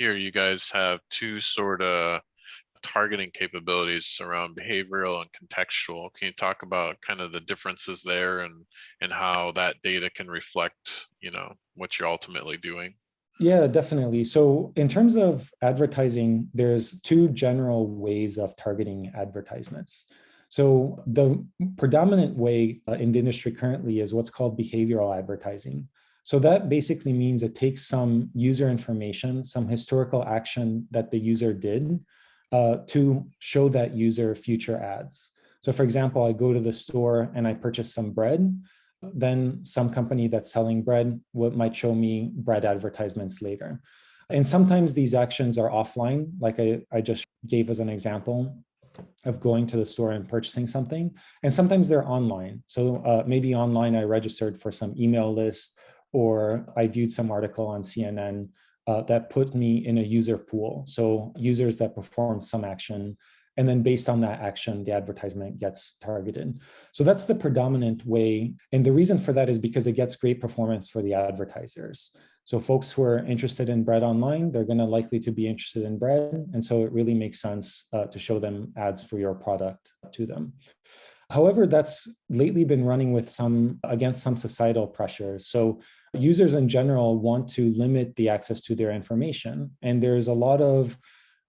here you guys have two sort of targeting capabilities around behavioral and contextual. Can you talk about kind of the differences there and how that data can reflect, what you're ultimately doing? Yeah, definitely. So in terms of advertising, there's two general ways of targeting advertisements. So the predominant way in the industry currently is what's called behavioral advertising. So that basically means it takes some user information, some historical action that the user did to show that user future ads. So for example, I go to the store and I purchase some bread. Then some company that's selling bread might show me bread advertisements later. And sometimes these actions are offline, like I just gave as an example of going to the store and purchasing something. And sometimes they're online. So maybe online I registered for some email list, or I viewed some article on CNN that put me in a user pool. So users that performed some action, and then based on that action, the advertisement gets targeted. So that's the predominant way. And the reason for that is because it gets great performance for the advertisers. So folks who are interested in bread online, they're going to likely to be interested in bread. And so it really makes sense to show them ads for your product to them. However, that's lately been running with against some societal pressures. So users in general want to limit the access to their information. And there's a lot of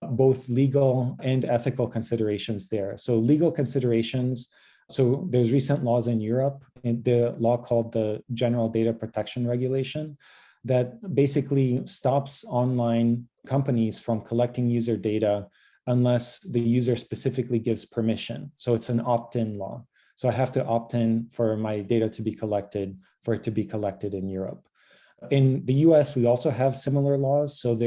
both legal and ethical considerations there. So legal considerations, so there's recent laws in Europe, and the law called the General Data Protection Regulation that basically stops online companies from collecting user data unless the user specifically gives permission. So it's an opt-in law. So I have to opt in for my data to be collected, for it to be collected in Europe. In the US, we also have similar laws. So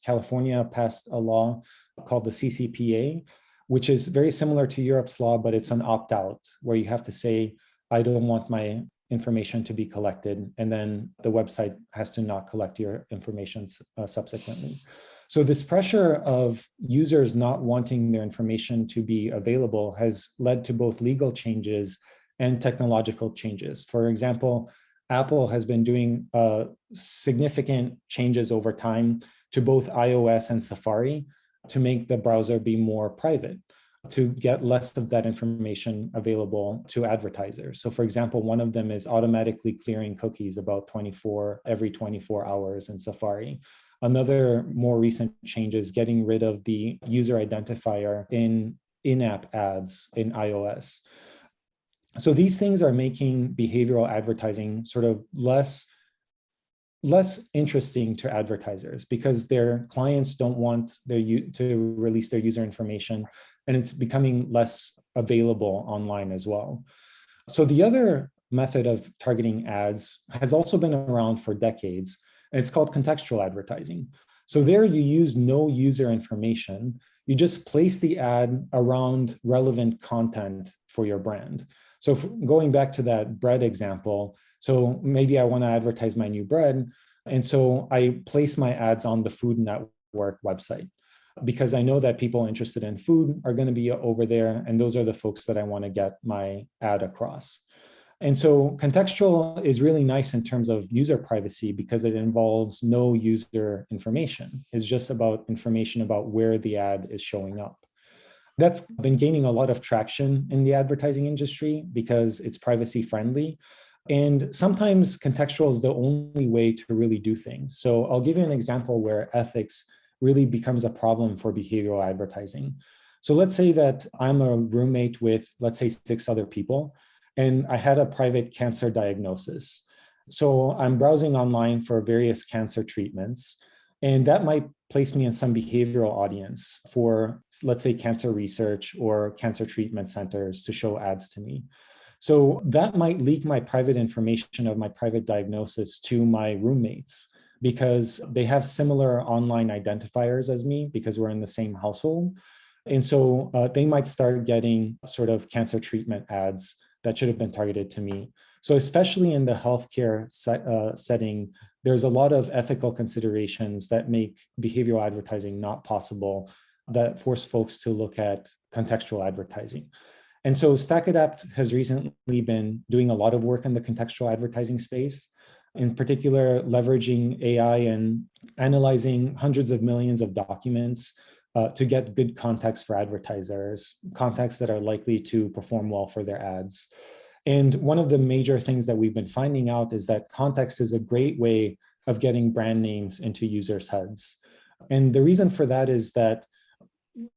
California passed a law called the CCPA, which is very similar to Europe's law, but it's an opt-out where you have to say, I don't want my information to be collected. And then the website has to not collect your information subsequently. So this pressure of users not wanting their information to be available has led to both legal changes and technological changes. For example, Apple has been doing significant changes over time to both iOS and Safari to make the browser be more private, to get less of that information available to advertisers. So for example, one of them is automatically clearing cookies every 24 hours in Safari. Another more recent change is getting rid of the user identifier in in-app ads in iOS. So these things are making behavioral advertising sort of less interesting to advertisers because their clients don't want to release their user information, and it's becoming less available online as well. So the other method of targeting ads has also been around for decades, and it's called contextual advertising. So there you use no user information. You just place the ad around relevant content for your brand. So going back to that bread example, so maybe I want to advertise my new bread. And so I place my ads on the Food Network website because I know that people interested in food are going to be over there. And those are the folks that I want to get my ad across. And so contextual is really nice in terms of user privacy because it involves no user information. It's just about information about where the ad is showing up. That's been gaining a lot of traction in the advertising industry because it's privacy friendly. And sometimes contextual is the only way to really do things. So I'll give you an example where ethics really becomes a problem for behavioral advertising. So let's say that I'm a roommate with, let's say, 6 other people, and I had a private cancer diagnosis. So I'm browsing online for various cancer treatments. And that might place me in some behavioral audience for, let's say, cancer research or cancer treatment centers to show ads to me. So that might leak my private information of my private diagnosis to my roommates because they have similar online identifiers as me because we're in the same household. And so they might start getting sort of cancer treatment ads that should have been targeted to me. So especially in the healthcare setting, there's a lot of ethical considerations that make behavioral advertising not possible, that force folks to look at contextual advertising. And so StackAdapt has recently been doing a lot of work in the contextual advertising space, in particular leveraging AI and analyzing hundreds of millions of documents to get good context for advertisers, context that are likely to perform well for their ads. And one of the major things that we've been finding out is that context is a great way of getting brand names into users' heads. And the reason for that is that,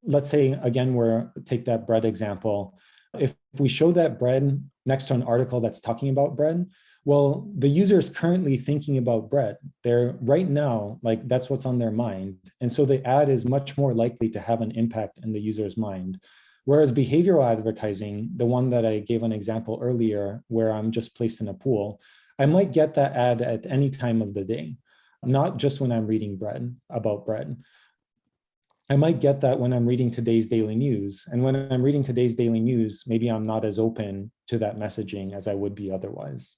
let's say, again, take that bread example. If we show that bread next to an article that's talking about bread, well, the user is currently thinking about bread. They're right now, like that's what's on their mind. And so the ad is much more likely to have an impact in the user's mind. Whereas behavioral advertising, the one that I gave an example earlier, where I'm just placed in a pool, I might get that ad at any time of the day, not just when I'm reading about bread. I might get that when I'm reading today's daily news. And when I'm reading today's daily news, maybe I'm not as open to that messaging as I would be otherwise.